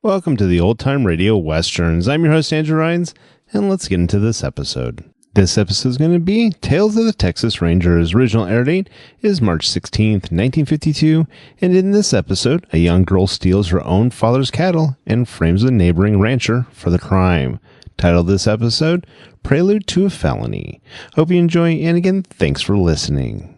Welcome to the Old Time Radio Westerns. I'm your host, Andrew Rhynes, and let's get into this episode. This episode is going to be Tales of the Texas Rangers. Original air date is March 16th, 1952, and in this episode, a young girl steals her own father's cattle and frames a neighboring rancher for the crime. Title of this episode, Prelude to a Felony. Hope you enjoy, and again, thanks for listening.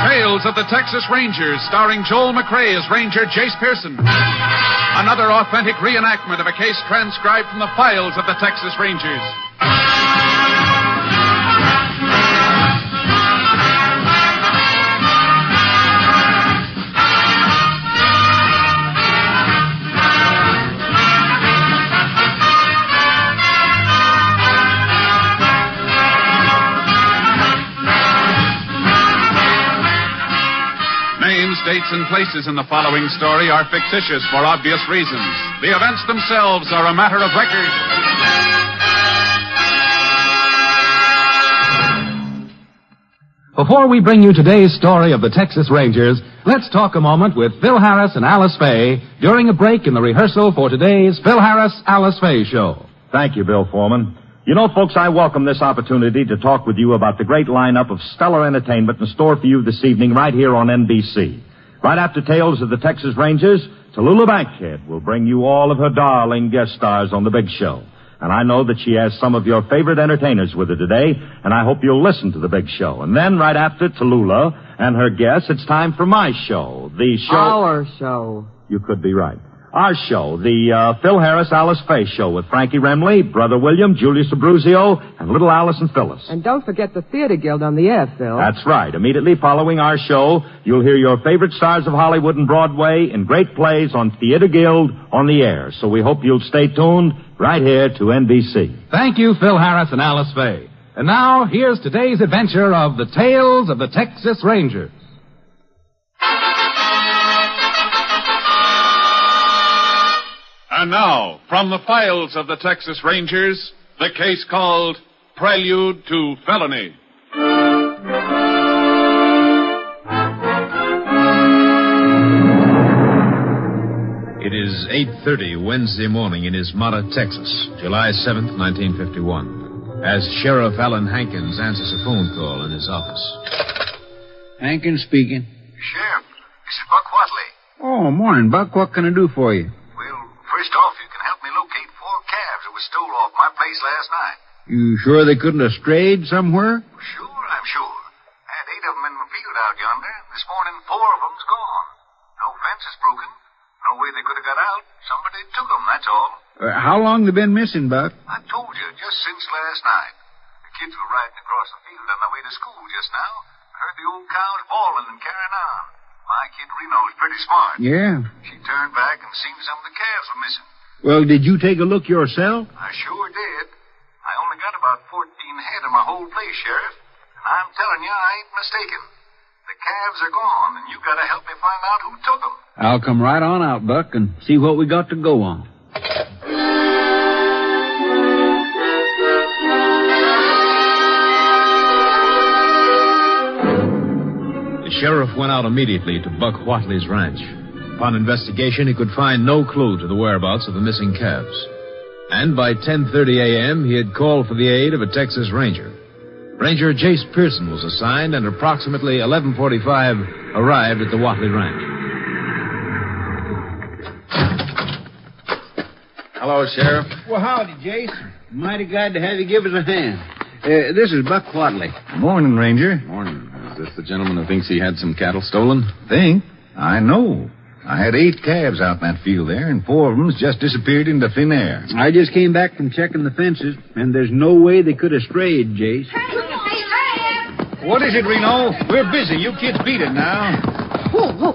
Tales of the Texas Rangers, starring Joel McCrea as Ranger Jayce Pearson. Another authentic reenactment of a case transcribed from the files of the Texas Rangers. Names, dates, and places in the following story are fictitious for obvious reasons. The events themselves are a matter of record. Before we bring you today's story of the Texas Rangers, let's talk a moment with Phil Harris and Alice Faye during a break in the rehearsal for today's Phil Harris-Alice Faye show. Thank you, Bill Foreman. You know, folks, I welcome this opportunity to talk with you about the great lineup of stellar entertainment in store for you this evening right here on NBC. Right after Tales of the Texas Rangers, Tallulah Bankhead will bring you all of her darling guest stars on the big show. And I know that she has some of your favorite entertainers with her today, and I hope you'll listen to the big show. And then right after Tallulah and her guests, it's time for my show. The show... Our show. You could be right. Our show, the Phil Harris-Alice Faye show with Frankie Remley, Brother William, Julius Abruzio, and little Alice and Phyllis. And don't forget the Theater Guild on the air, Phil. That's right. Immediately following our show, you'll hear your favorite stars of Hollywood and Broadway in great plays on Theater Guild on the air. So we hope you'll stay tuned right here to NBC. Thank you, Phil Harris and Alice Faye. And now, here's today's adventure of the Tales of the Texas Rangers. And now, from the files of the Texas Rangers, the case called Prelude to Felony. It is 8:30 Wednesday morning in Ismata, Texas, July 7th, 1951, as Sheriff Alan Hankins answers a phone call in his office. Hankins speaking. Sheriff, this is Buck Watley. Oh, morning, Buck. What can I do for you? First off, you can help me locate 4 calves that were stole off my place last night. You sure they couldn't have strayed somewhere? Sure, I'm sure. I had 8 of them in the field out yonder. This morning, 4 of them's gone. No fence is broken. No way they could have got out. Somebody took them, that's all. How long they been missing, Buck? I told you, just since last night. The kids were riding across the field on their way to school just now. I heard the old cows bawling and carrying on. My kid Reno's pretty smart. Yeah. She turned back and seen some of the calves were missing. Well, did you take a look yourself? I sure did. I only got about 14 head of my whole place, Sheriff. And I'm telling you, I ain't mistaken. The calves are gone, and you gotta help me find out who took them. I'll come right on out, Buck, and see what we got to go on. The sheriff went out immediately to Buck Watley's ranch. Upon investigation, he could find no clue to the whereabouts of the missing calves. And by 10:30 a.m., he had called for the aid of a Texas Ranger. Ranger Jayce Pearson was assigned, and approximately 11:45 arrived at the Watley ranch. Hello, Sheriff. Well, howdy, Jayce. Mighty glad to have you give us a hand. This is Buck Watley. Morning, Ranger. Morning. Is this the gentleman who thinks he had some cattle stolen? Think? I know. I had 8 calves out in that field there, and 4 of them's just disappeared into thin air. I just came back from checking the fences, and there's no way they could have strayed, Jayce. What is it, Reno? We're busy. You kids beat it now. Whoa, whoa.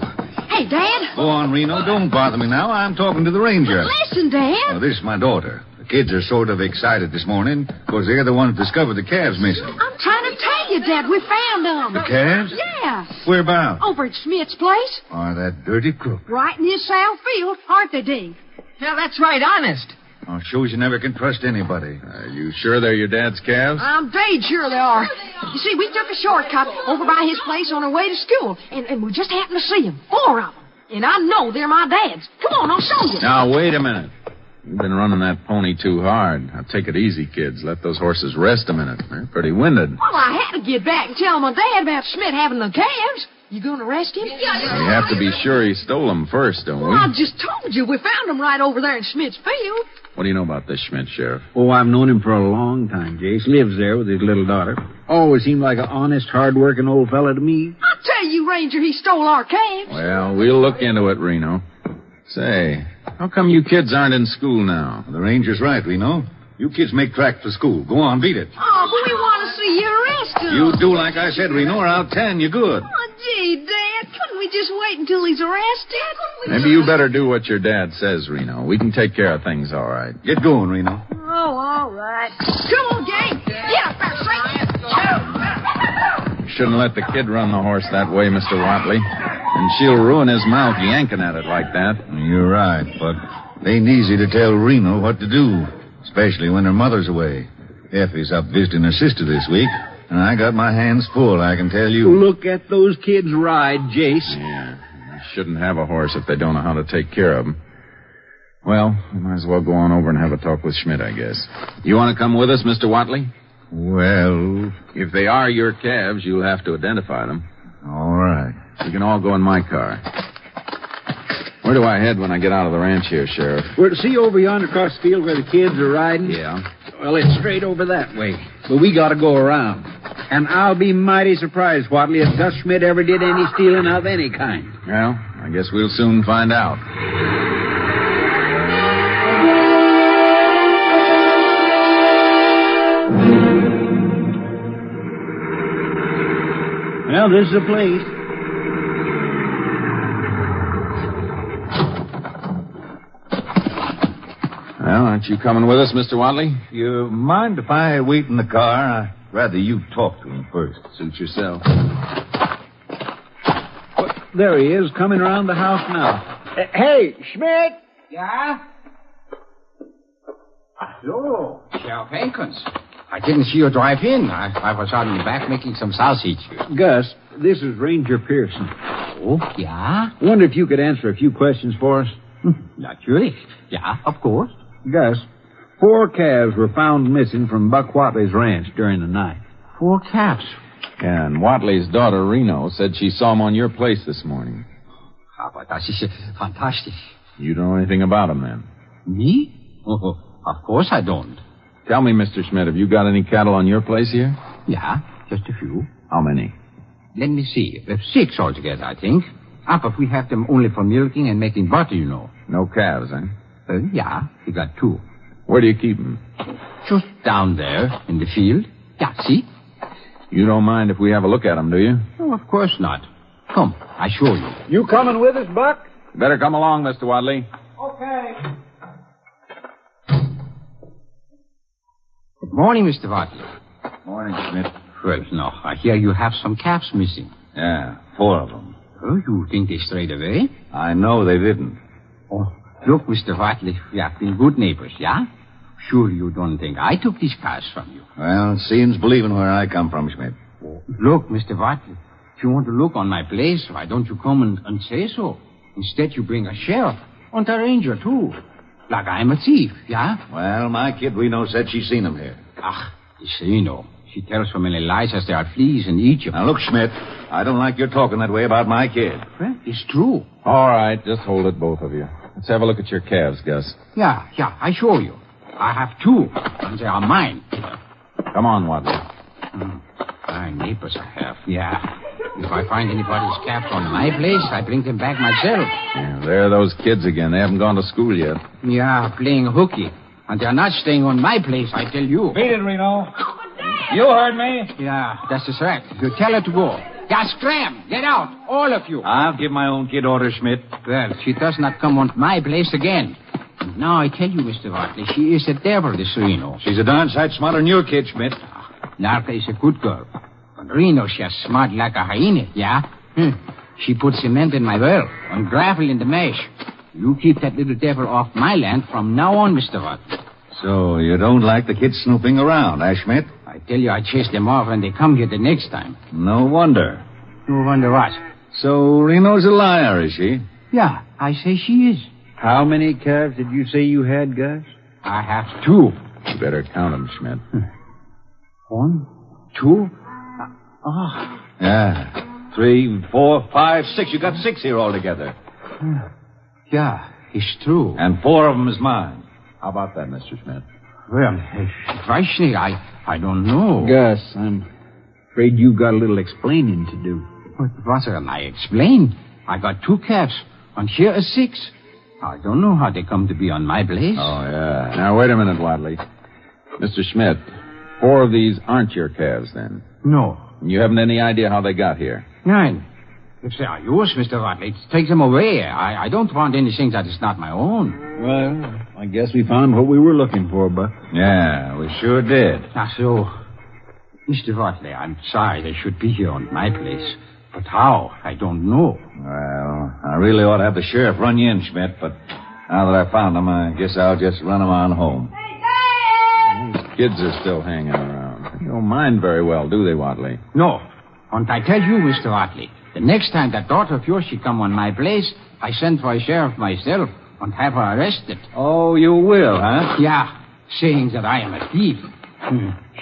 Hey, Dad. Go on, Reno. Don't bother me now. I'm talking to the ranger. Listen, Dad. Oh, this is my daughter. The kids are sort of excited this morning because they're the ones that discovered the calves missing. I'm trying to tell you, Dad. We found them. The calves? Yeah. Whereabouts? Over at Smith's place. Oh, that dirty crook. Right in his south field, aren't they, Dave? Yeah, that's right, honest. Oh, shows you never can trust anybody. Are you sure they're your dad's calves? I'm dead sure they are. You see, we took a shortcut over by his place on our way to school, and we just happened to see them, 4 of them. And I know they're my dad's. Come on, I'll show you. Now, wait a minute. You've been running that pony too hard. Now, take it easy, kids. Let those horses rest a minute. They're pretty winded. Well, I had to get back and tell my dad about Schmidt having the calves. You going to arrest him? We have to be sure he stole them first, don't we? Well, I just told you. We found them right over there in Schmidt's field. What do you know about this Schmidt, Sheriff? Oh, I've known him for a long time, Jayce. Lives there with his little daughter. Always seemed like an honest, hard-working old fella to me. I tell you, Ranger, he stole our calves. Well, we'll look into it, Reno. Say, how come you kids aren't in school now? The ranger's right, Reno. You kids make track for school. Go on, beat it. Oh, but we want to see you arrested. You do like I said, Reno, or I'll tan you good. Oh, gee, Dad, couldn't we just wait until he's arrested? Maybe you better do what your dad says, Reno. We can take care of things all right. Get going, Reno. Oh, all right. Come on, gang. Get up there, Saint. You shouldn't let the kid run the horse that way, Mr. Watley. And she'll ruin his mouth yanking at it like that. You're right, but it ain't easy to tell Reno what to do, especially when her mother's away. Effie's up visiting her sister this week, and I got my hands full, I can tell you. Look at those kids ride, Jayce. Yeah, they shouldn't have a horse if they don't know how to take care of him. Well, we might as well go on over and have a talk with Schmidt, I guess. You want to come with us, Mr. Watley? Well, if they are your calves, you'll have to identify them. All right. We can all go in my car. Where do I head when I get out of the ranch here, Sheriff? We're see over yonder across the field where the kids are riding? Yeah. Well, it's straight over that way. But we got to go around. And I'll be mighty surprised, Watley, if Gus Schmidt ever did any stealing of any kind. Well, I guess we'll soon find out. Well, this is the place. Well, aren't you coming with us, Mr. Watley? You mind if I wait in the car? I'd rather you talk to him first. Suit yourself. There he is, coming around the house now. Hey, Schmidt! Yeah? Hello, Sheriff Hankins. I didn't see you drive in. I was out in the back making some sausage. Gus, this is Ranger Pearson. Oh, yeah? Wonder if you could answer a few questions for us. Naturally. Yeah, of course. Gus, 4 calves were found missing from Buck Watley's ranch during the night. 4 calves? Yeah, and Watley's daughter, Reno, said she saw him on your place this morning. Aber das ist fantastisch. You don't know anything about him, then? Me? Oh, of course I don't. Tell me, Mr. Schmidt, have you got any cattle on your place here? Yeah, just a few. How many? Let me see. 6 altogether, I think. But we have them only for milking and making butter, you know. No calves, eh? Yeah, we got 2. Where do you keep them? Just down there in the field. Yeah, see? You don't mind if we have a look at them, do you? Oh, of course not. Come, I show you. You coming with us, Buck? You better come along, Mr. Watley. Okay. Good morning, Mr. Watley. Morning, Schmidt. Well, now, I hear you have some calves missing. Yeah, 4 of them. Oh, you think they strayed away? I know they didn't. Oh, look, Mr. Watley, we have been good neighbors, yeah? Sure you don't think I took these calves from you. Well, see's believing where I come from, Schmidt. Oh, look, Mr. Watley, if you want to look on my place, why don't you come and say so? Instead, you bring a sheriff and a ranger, too. Like I'm a thief, yeah? Well, my kid Reno said she seen him here. It's Reno. She tells so many lies as there are fleas in Egypt. Now, look, Schmidt, I don't like your talking that way about my kid. Well, it's true. All right, just hold it, both of you. Let's have a look at your calves, Gus. Yeah, I show you. I have 2, and they are mine. Come on, Watley. Fine neighbors I have, yeah. If I find anybody's calves on my place, I bring them back myself. Yeah, there are those kids again. They haven't gone to school yet. Yeah, playing hooky. And they're not staying on my place, I tell you. Beat it, Reno. You heard me. Yeah, that's right. You tell her to go. Yeah, scram. Get out, all of you. I'll give my own kid orders, Schmidt. Well, she does not come on my place again. And now I tell you, Mr. Watley, she is a devil, this Reno. She's a darn sight smarter than your kid, Schmidt. Narka is a good girl. But Reno, she's smart like a hyena, yeah? She put cement in my well and gravel in the mesh. You keep that little devil off my land from now on, Mr. Watley. So you don't like the kids snooping around, eh, Schmidt? I tell you, I chase them off and they come here the next time. No wonder. No wonder what? So Reno's a liar, is she? Yeah, I say she is. How many calves did you say you had, Gus? I have 2. You better count them, Schmidt. 1, 2. Yeah. 3, 4, 5, 6. You got 6 here altogether. Yeah, it's true. And 4 of them is mine. How about that, Mr. Schmidt? Well, Weichny, I don't know. Gus, I'm afraid you got a little explaining to do. What can I explain? I got 2 calves, and here is 6. I don't know how they come to be on my place. Oh, yeah. Now, wait a minute, Wadley. Mr. Schmidt, 4 of these aren't your calves, then? No. You haven't any idea how they got here? Nine. If they are yours, Mr. Wadley, take them away. I don't want anything that is not my own. Well, I guess we found what we were looking for, Buck. Yeah, we sure did. So, Mr. Wadley, I'm sorry they should be here on my place. But how? I don't know. Well, I really ought to have the sheriff run you in, Schmidt, but now that I found them, I guess I'll just run them on home. These kids are still hanging around. They don't mind very well, do they, Wadley? No. And I tell you, Mr. Wadley, the next time that daughter of yours she come on my place, I send for a sheriff myself and have her arrested. Oh, you will, huh? Yeah, saying that I am a thief.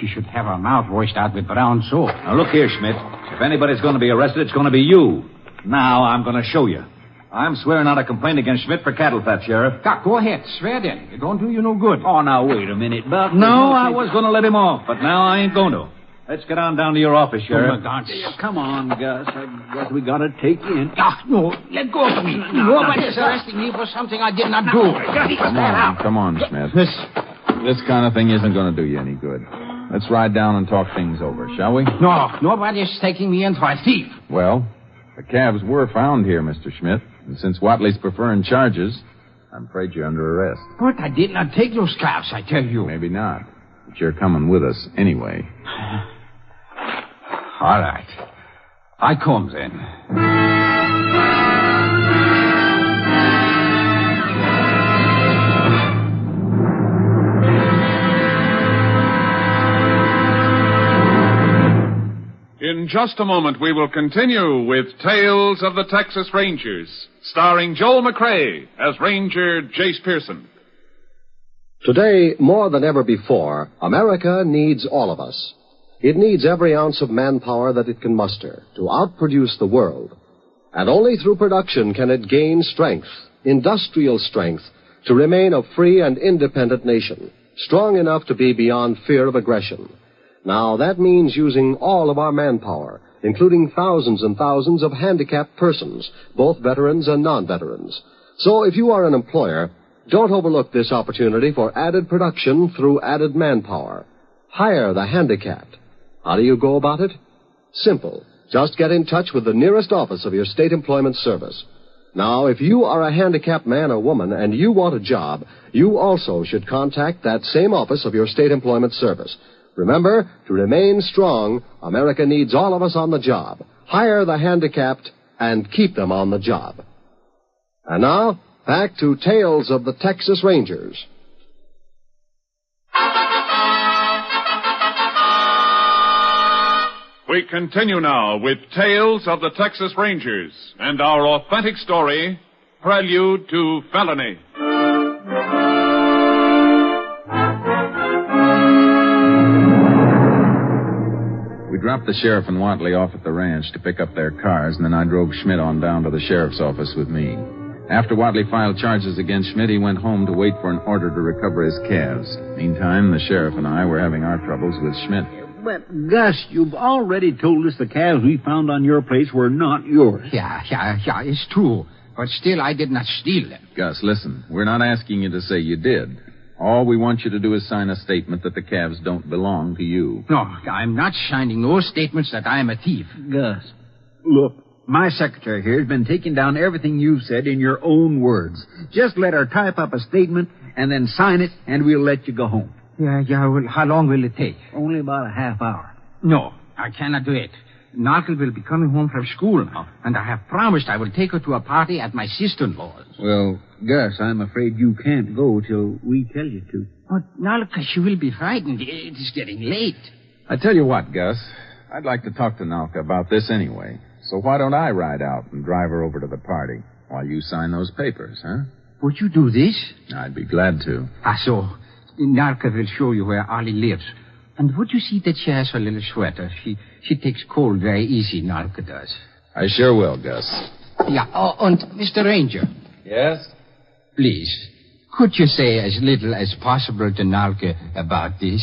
She should have her mouth washed out with brown soap. Now, look here, Schmidt. If anybody's going to be arrested, it's going to be you. Now I'm going to show you. I'm swearing out a complaint against Schmidt for cattle theft, Sheriff. Go ahead. Swear then. It don't do you no good. Oh, now, wait a minute, Buck. No, I was going to let him off, but now I ain't going to. Let's get on down to your office, Sheriff. Come on, Gus. I guess we got to take you in. No. Let go of me. Nobody's arresting me for something I did not do. Come on, Schmidt. This kind of thing isn't going to do you any good. Let's ride down and talk things over, shall we? No, nobody's taking me in for a thief. Well, the calves were found here, Mr. Schmidt. And since Watley's preferring charges, I'm afraid you're under arrest. But I did not take those calves, I tell you. Maybe not. But you're coming with us anyway. All right. I come then. In just a moment, we will continue with Tales of the Texas Rangers, starring Joel McCrea as Ranger Jayce Pearson. Today, more than ever before, America needs all of us. It needs every ounce of manpower that it can muster to outproduce the world. And only through production can it gain strength, industrial strength, to remain a free and independent nation, strong enough to be beyond fear of aggression. Now, that means using all of our manpower, including thousands and thousands of handicapped persons, both veterans and non-veterans. So if you are an employer, don't overlook this opportunity for added production through added manpower. Hire the handicapped. How do you go about it? Simple. Just get in touch with the nearest office of your state employment service. Now, if you are a handicapped man or woman and you want a job, you also should contact that same office of your state employment service. Remember, to remain strong, America needs all of us on the job. Hire the handicapped and keep them on the job. And now, back to Tales of the Texas Rangers. We continue now with Tales of the Texas Rangers and our authentic story, Prelude to Felony. We dropped the sheriff and Watley off at the ranch to pick up their cars, and then I drove Schmidt on down to the sheriff's office with me. After Watley filed charges against Schmidt, he went home to wait for an order to recover his calves. Meantime, the sheriff and I were having our troubles with Schmidt. But, Gus, you've already told us the calves we found on your place were not yours. Yeah, it's true. But still, I did not steal them. Gus, listen, we're not asking you to say you did. All we want you to do is sign a statement that the calves don't belong to you. No, I'm not signing no statements that I am a thief. Gus, look, my secretary here has been taking down everything you've said in your own words. Just let her type up a statement and then sign it, and we'll let you go home. Yeah, well, how long will it take? Only about a half hour. No, I cannot do it. Narkle will be coming home from school now, and I have promised I will take her to a party at my sister-in-law's. Well, Gus, I'm afraid you can't go till we tell you to. But Nalka, she will be frightened. It is getting late. I tell you what, Gus. I'd like to talk to Nalka about this anyway. So why don't I ride out and drive her over to the party while you sign those papers, huh? Would you do this? I'd be glad to. So Nalka will show you where Ollie lives. And would you see that she has her little sweater? She takes cold very easy, Nalka does. I sure will, Gus. Yeah, and Mr. Ranger. Yes? Please, could you say as little as possible to Nalka about this?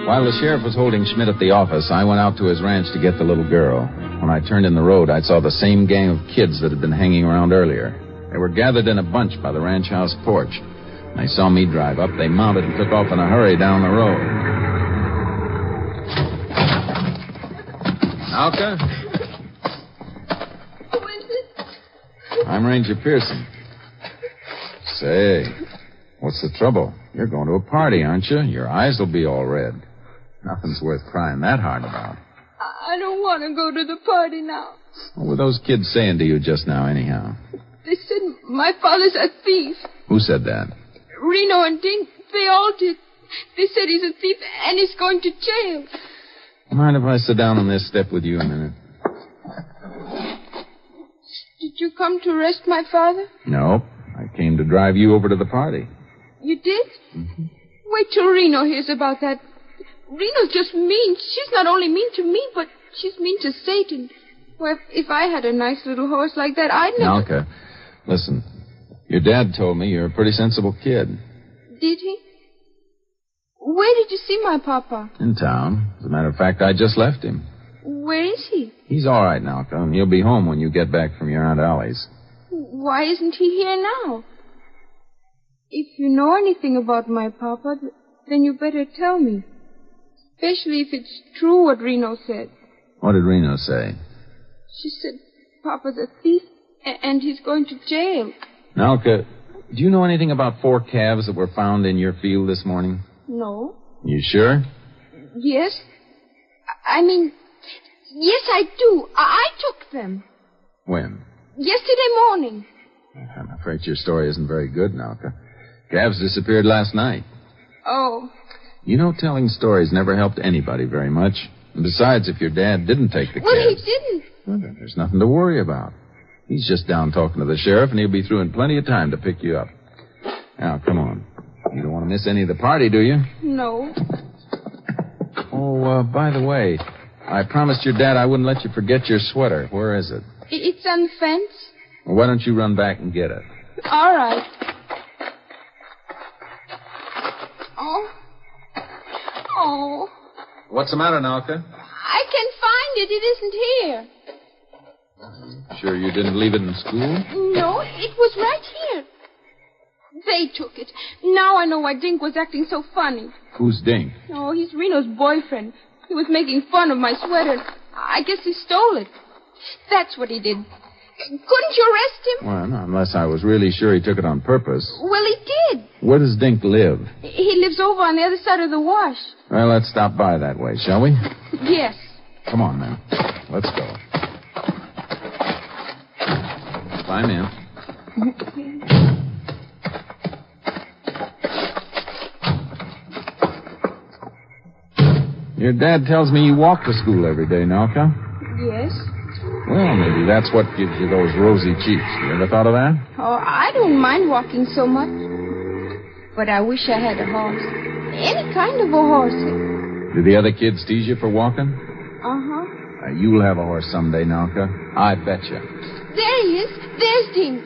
While the sheriff was holding Schmidt at the office, I went out to his ranch to get the little girl. When I turned in the road, I saw the same gang of kids that had been hanging around earlier. They were gathered in a bunch by the ranch house porch. When they saw me drive up, they mounted and took off in a hurry down the road. Alka? Who is it? I'm Ranger Pearson. Say, what's the trouble? You're going to a party, aren't you? Your eyes will be all red. Nothing's worth crying that hard about. I don't want to go to the party now. What were those kids saying to you just now, anyhow? They said my father's a thief. Who said that? Reno and Dink, they all did. They said he's a thief and he's going to jail. Mind if I sit down on this step with you a minute? Did you come to arrest my father? No. I came to drive you over to the party. You did? Mm-hmm. Wait till Reno hears about that. Reno's just mean. She's not only mean to me, but she's mean to Satan. Well, if I had a nice little horse like that, I'd never... Nalka, listen. Your dad told me you're a pretty sensible kid. Did he? Where did you see my papa? In town. As a matter of fact, I just left him. Where is he? He's all right, Nalka, and he'll be home when you get back from your Aunt Allie's. Why isn't he here now? If you know anything about my papa, then you better tell me. Especially if it's true what Reno said. What did Reno say? She said Papa's a thief and he's going to jail. Nalka, do you know anything about 4 calves that were found in your field this morning? No. You sure? Yes. I mean, yes, I do. I took them. When? Yesterday morning. I'm afraid your story isn't very good, Nalka. Calves disappeared last night. Oh. You know, telling stories never helped anybody very much. And besides, if your dad didn't take the calves... Well, he didn't. Well, then there's nothing to worry about. He's just down talking to the sheriff, and he'll be through in plenty of time to pick you up. Now, come on. You don't want to miss any of the party, do you? No. Oh, by the way, I promised your dad I wouldn't let you forget your sweater. Where is it? It's on the fence. Well, why don't you run back and get it? All right. Oh. What's the matter, Nalka? I can find it. It isn't here. Sure you didn't leave it in school? No, it was right here. They took it. Now I know why Dink was acting so funny. Who's Dink? Oh, he's Reno's boyfriend. He was making fun of my sweater. I guess he stole it. That's what he did. Couldn't you arrest him? Well, not unless I was really sure he took it on purpose. Well, he did. Where does Dink live? He lives over on the other side of the wash. Well, let's stop by that way, shall we? Yes. Come on, then. Let's go. Climb in. Your dad tells me you walk to school every day, Nalka. Yes. Well, maybe that's what gives you those rosy cheeks. You ever thought of that? Oh, I don't mind walking so much. But I wish I had a horse. Any kind of a horse. Do the other kids tease you for walking? Uh-huh. You'll have a horse someday, Nalka. I betcha. There he is. There's Dink.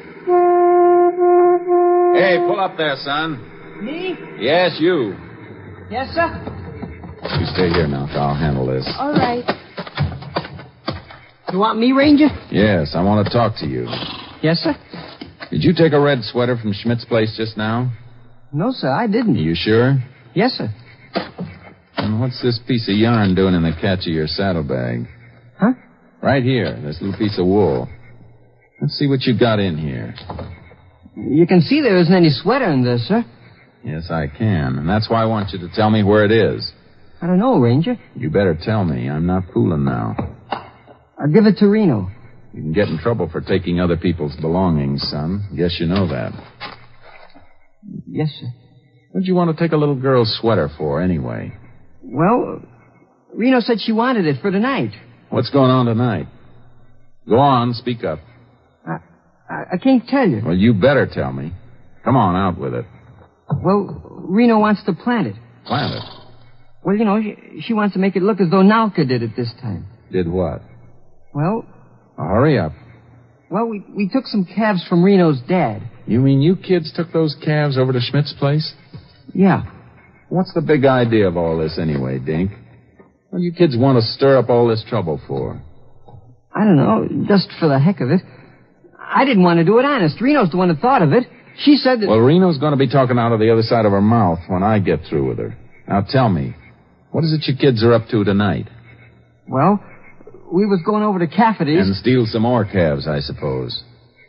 Hey, pull up there, son. Me? Yes, you. Yes, sir. You stay here, Nalka. I'll handle this. All right. You want me, Ranger? Yes, I want to talk to you. Yes, sir. Did you take a red sweater from Schmidt's place just now? No, sir, I didn't. You sure? Yes, sir. And what's this piece of yarn doing in the catch of your saddlebag? Huh? Right here, this little piece of wool. Let's see what you got in here. You can see there isn't any sweater in there, sir. Yes, I can. And that's why I want you to tell me where it is. I don't know, Ranger. You better tell me. I'm not fooling now. I'll give it to Reno. You can get in trouble for taking other people's belongings, son. Guess you know that. Yes, sir. What'd you want to take a little girl's sweater for, anyway? Well, Reno said she wanted it for tonight. What's going on tonight? Go on, speak up. I can't tell you. Well, you better tell me. Come on, out with it. Well, Reno wants to plant it. Plant it? Well, you know, she wants to make it look as though Nalka did it this time. Did what? Well... hurry up. Well, we took some calves from Reno's dad. You mean you kids took those calves over to Schmidt's place? Yeah. What's the big idea of all this anyway, Dink? What do you kids want to stir up all this trouble for? I don't know, just for the heck of it. I didn't want to do it honest. Reno's the one that thought of it. She said that... Well, Reno's going to be talking out of the other side of her mouth when I get through with her. Now tell me, what is it you kids are up to tonight? Well, we was going over to Cafferty's. And steal some more calves, I suppose.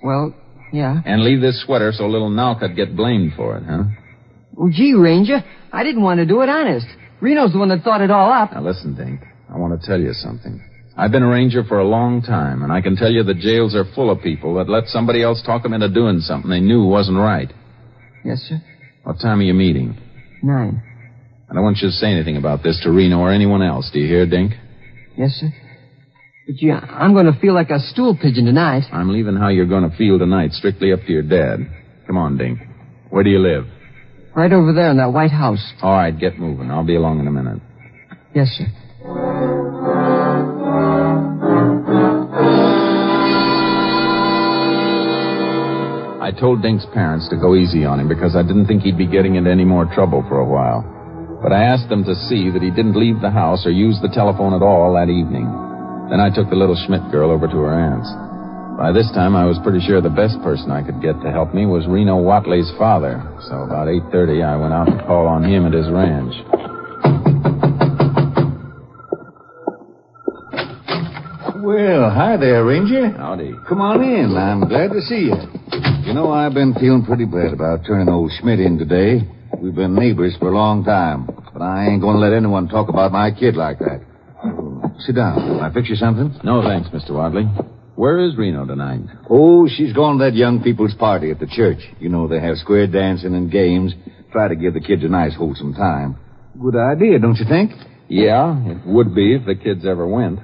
Well, yeah. And leave this sweater so little Nalka'd get blamed for it, huh? Well, gee, Ranger, I didn't want to do it honest. Reno's the one that thought it all up. Now listen, Dink, I want to tell you something. I've been a ranger for a long time, and I can tell you the jails are full of people that let somebody else talk them into doing something they knew wasn't right. Yes, sir. What time are you meeting? 9. I don't want you to say anything about this to Reno or anyone else. Do you hear, Dink? Yes, sir. But, gee, I'm going to feel like a stool pigeon tonight. I'm leaving how you're going to feel tonight strictly up to your dad. Come on, Dink. Where do you live? Right over there in that white house. All right, get moving. I'll be along in a minute. Yes, sir. I told Dink's parents to go easy on him because I didn't think he'd be getting into any more trouble for a while. But I asked them to see that he didn't leave the house or use the telephone at all that evening. Then I took the little Schmidt girl over to her aunt's. By this time, I was pretty sure the best person I could get to help me was Reno Watley's father. So about 8:30, I went out to call on him at his ranch. Well, hi there, Ranger. Howdy. Come on in. I'm glad to see you. You know, I've been feeling pretty bad about turning old Schmidt in today. We've been neighbors for a long time, but I ain't going to let anyone talk about my kid like that. Sit down. Can I fix you something? No, thanks, Mr. Watley. Where is Reno tonight? Oh, she's gone to that young people's party at the church. You know, they have square dancing and games. Try to give the kids a nice, wholesome time. Good idea, don't you think? Yeah, it would be if the kids ever went.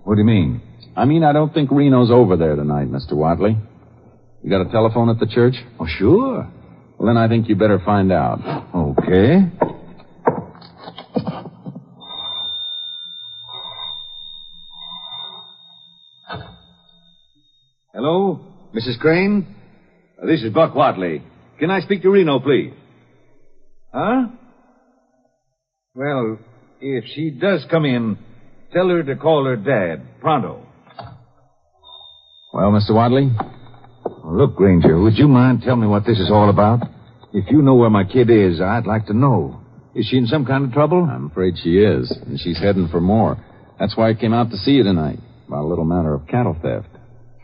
What do you mean? I mean, I don't think Reno's over there tonight, Mr. Watley. You got a telephone at the church? Oh, sure. Well, then I think you better find out. Okay. Hello? Mrs. Crane? This is Buck Watley. Can I speak to Reno, please? Huh? Well, if she does come in, tell her to call her dad, pronto. Well, Mr. Watley? Look, Granger, would you mind telling me what this is all about? If you know where my kid is, I'd like to know. Is she in some kind of trouble? I'm afraid she is, and she's heading for more. That's why I came out to see you tonight, about a little matter of cattle theft.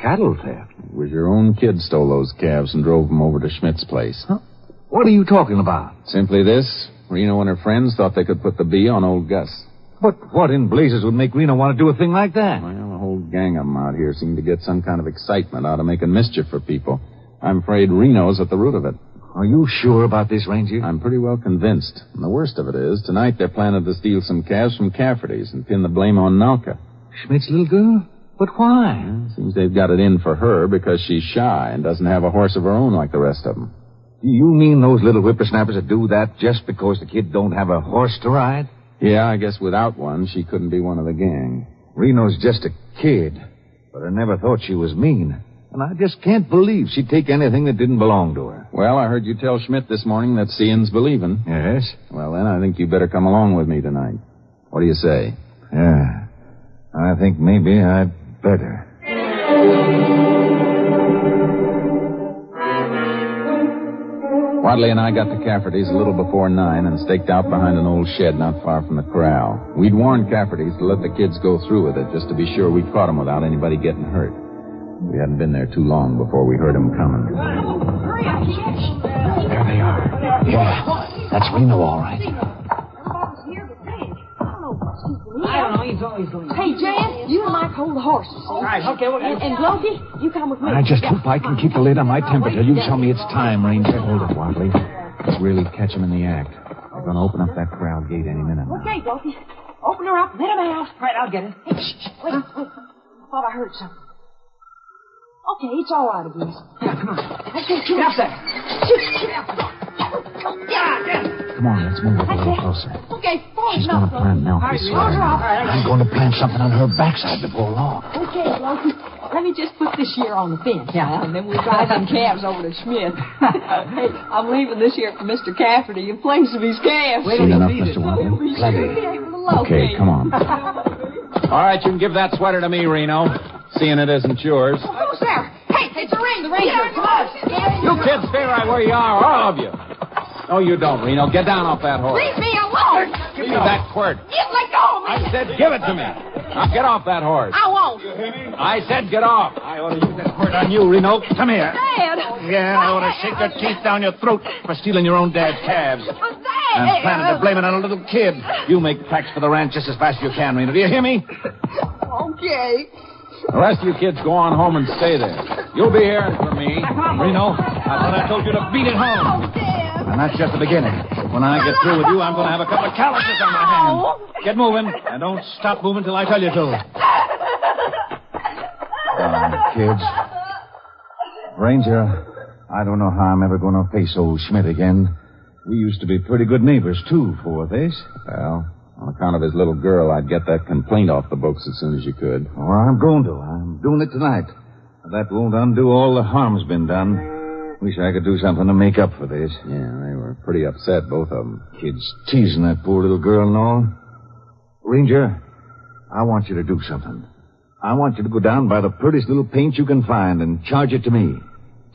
Cattle theft? It was your own kid stole those calves and drove them over to Schmidt's place. Huh? What are you talking about? Simply this. Reno and her friends thought they could put the bee on old Gus. But what in blazes would make Reno want to do a thing like that? Well, a whole gang of them out here seem to get some kind of excitement out of making mischief for people. I'm afraid Reno's at the root of it. Are you sure about this, Ranger? I'm pretty well convinced. And the worst of it is, tonight they're planning to steal some calves from Cafferty's and pin the blame on Nalka. Schmidt's little girl? But why? Well, seems they've got it in for her because she's shy and doesn't have a horse of her own like the rest of them. Do you mean those little whippersnappers that do that just because the kid don't have a horse to ride? Yeah, I guess without one, she couldn't be one of the gang. Reno's just a kid, but I never thought she was mean. And I just can't believe she'd take anything that didn't belong to her. Well, I heard you tell Schmidt this morning that seeing's believing. Yes? Well, then I think you better come along with me tonight. What do you say? Yeah. I think maybe I'd better. Watley and I got to Cafferty's a little before 9 and staked out behind an old shed not far from the corral. We'd warned Cafferty's to let the kids go through with it just to be sure we caught them without anybody getting hurt. We hadn't been there too long before we heard them coming. There they are. Yeah, that's Reno, all right. I No, he's always going. Hey, Jan, you and Mike hold the horses. All right, okay. And Blokey, you come with me. I just hope I can keep the lid on my temper till you tell me it's time, Ranger. Hold it, Watley. Let's really catch him in the act. They're going to open up that corral gate any minute now. Okay, Blokey. Open her up, let him out. Right, I'll get it. Hey, shh. Wait. I thought I heard something. Okay, it's all right again. Yeah, come on. Okay, Get up there. Come on, let's move up a little closer. Okay, She's going to plant an elk this way. I'm going to plant something on her backside before long. Okay, Blokey. Let me just put this year on the fence. Yeah, and then we'll drive some calves over to Smith. Hey, I'm leaving this here for Mr. Cafferty in place of his calves. Seen enough, Mr. Watley? Plenty. Okay, come on. All right, you can give that sweater to me, Reno. Seeing it isn't yours. Who's there? Hey, it's the ranger. Come on. You kids stay right where you are, all of you. No, you don't, Reno. Get down off that horse. Leave me alone. Give me that quirt. You let go of me. I said give it to me. Now get off that horse. I won't. I said get off. I ought to use that quirt on you, Reno. Come here. Dad. Yeah, I ought to shake your teeth down your throat for stealing your own dad's calves. Dad. And planning to blame it on a little kid. You make tracks for the ranch just as fast as you can, Reno. Do you hear me? Okay. The rest of you kids go on home and stay there. You'll be hearing from me. Reno, I thought I told you to beat it home. Dad. And that's just the beginning. When I get through with you, I'm going to have a couple of calluses on my hands. Get moving, and don't stop moving till I tell you to. Kids. Ranger, I don't know how I'm ever going to face old Schmidt again. We used to be pretty good neighbors, too, for this. Well, on account of his little girl, I'd get that complaint off the books as soon as you could. Well, I'm going to. I'm doing it tonight. That won't undo all the harm's been done. Wish I could do something to make up for this. Yeah, they were pretty upset, both of them. Kids teasing that poor little girl and all. Ranger, I want you to do something. I want you to go down by the prettiest little paint you can find and charge it to me.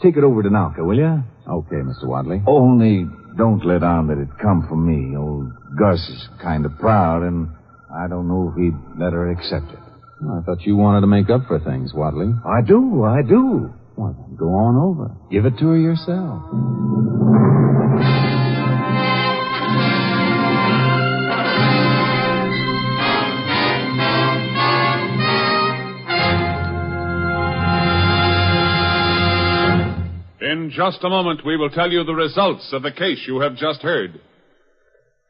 Take it over to Nauka, will you? Okay, Mr. Watley. Only don't let on that it come from me. Old Gus is kind of proud, and I don't know if he'd let her accept it. I thought you wanted to make up for things, Watley. I do. Well, then go on over. Give it to her yourself. In just a moment, we will tell you the results of the case you have just heard.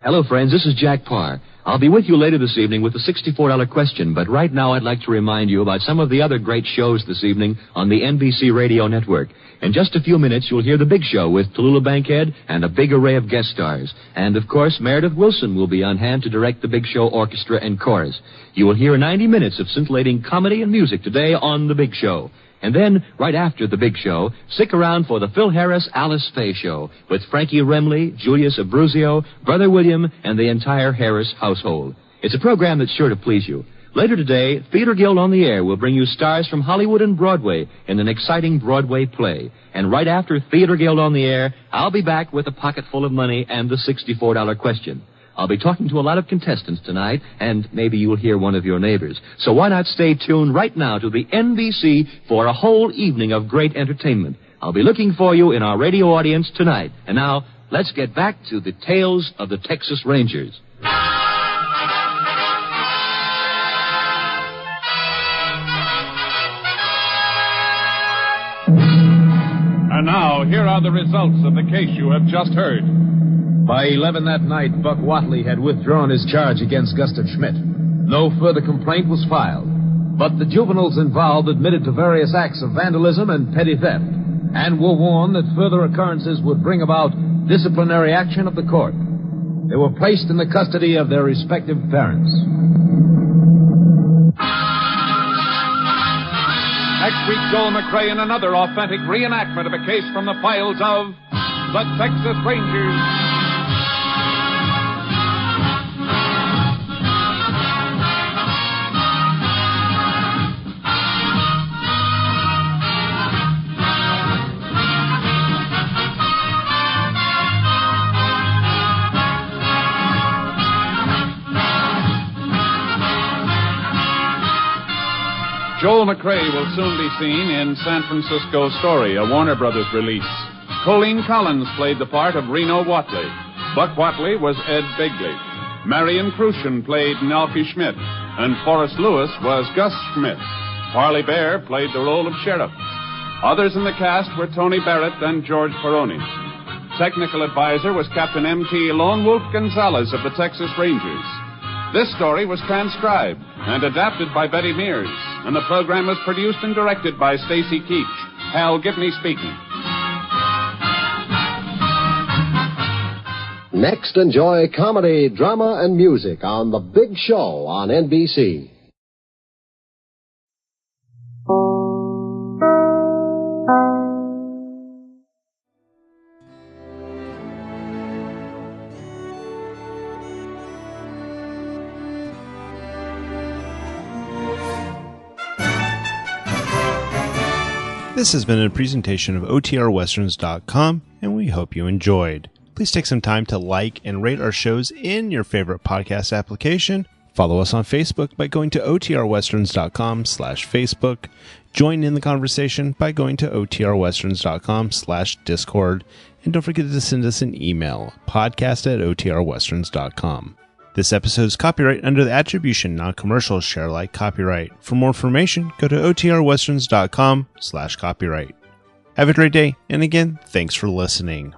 Hello, friends. This is Jack Parr. I'll be with you later this evening with the $64 question, but right now I'd like to remind you about some of the other great shows this evening on the NBC Radio Network. In just a few minutes, you'll hear The Big Show with Tallulah Bankhead and a big array of guest stars. And, of course, Meredith Wilson will be on hand to direct The Big Show Orchestra and Chorus. You will hear 90 minutes of scintillating comedy and music today on The Big Show. And then, right after The Big Show, stick around for the Phil Harris Alice Faye Show with Frankie Remley, Julius Abruzio, Brother William, and the entire Harris household. It's a program that's sure to please you. Later today, Theater Guild on the Air will bring you stars from Hollywood and Broadway in an exciting Broadway play. And right after Theater Guild on the Air, I'll be back with a pocket full of money and the $64 question. I'll be talking to a lot of contestants tonight, and maybe you'll hear one of your neighbors. So why not stay tuned right now to the NBC for a whole evening of great entertainment. I'll be looking for you in our radio audience tonight. And now, let's get back to the tales of the Texas Rangers. And now, here are the results of the case you have just heard. By 11 that night, Buck Watley had withdrawn his charge against Gustav Schmidt. No further complaint was filed. But the juveniles involved admitted to various acts of vandalism and petty theft, and were warned that further occurrences would bring about disciplinary action of the court. They were placed in the custody of their respective parents. Next week, Joel McCrea in another authentic reenactment of a case from the files of the Texas Rangers. Joel McCrea will soon be seen in San Francisco Story, a Warner Brothers release. Colleen Collins played the part of Reno Watley. Buck Watley was Ed Begley. Miriam Kruschen played Nelke Schmidt, and Forrest Lewis was Gus Schmidt. Parley Baer played the role of sheriff. Others in the cast were Tony Barrett and George Pirrone. Technical advisor was Captain M.T. Lone Wolf Gonzalez of the Texas Rangers. This story was transcribed and adapted by Betty Mears, and the program was produced and directed by Stacy Keach. Hal Gibney speaking. Next, enjoy comedy, drama, and music on The Big Show on NBC. This has been a presentation of OTRWesterns.com, and we hope you enjoyed. Please take some time to like and rate our shows in your favorite podcast application. Follow us on Facebook by going to OTRWesterns.com/Facebook. Join in the conversation by going to OTRWesterns.com/Discord. And don't forget to send us an email, podcast@OTRWesterns.com. This episode is copyright under the Attribution Non-Commercial Share Alike copyright. For more information, go to OTRWesterns.com/copyright. Have a great day, and again, thanks for listening.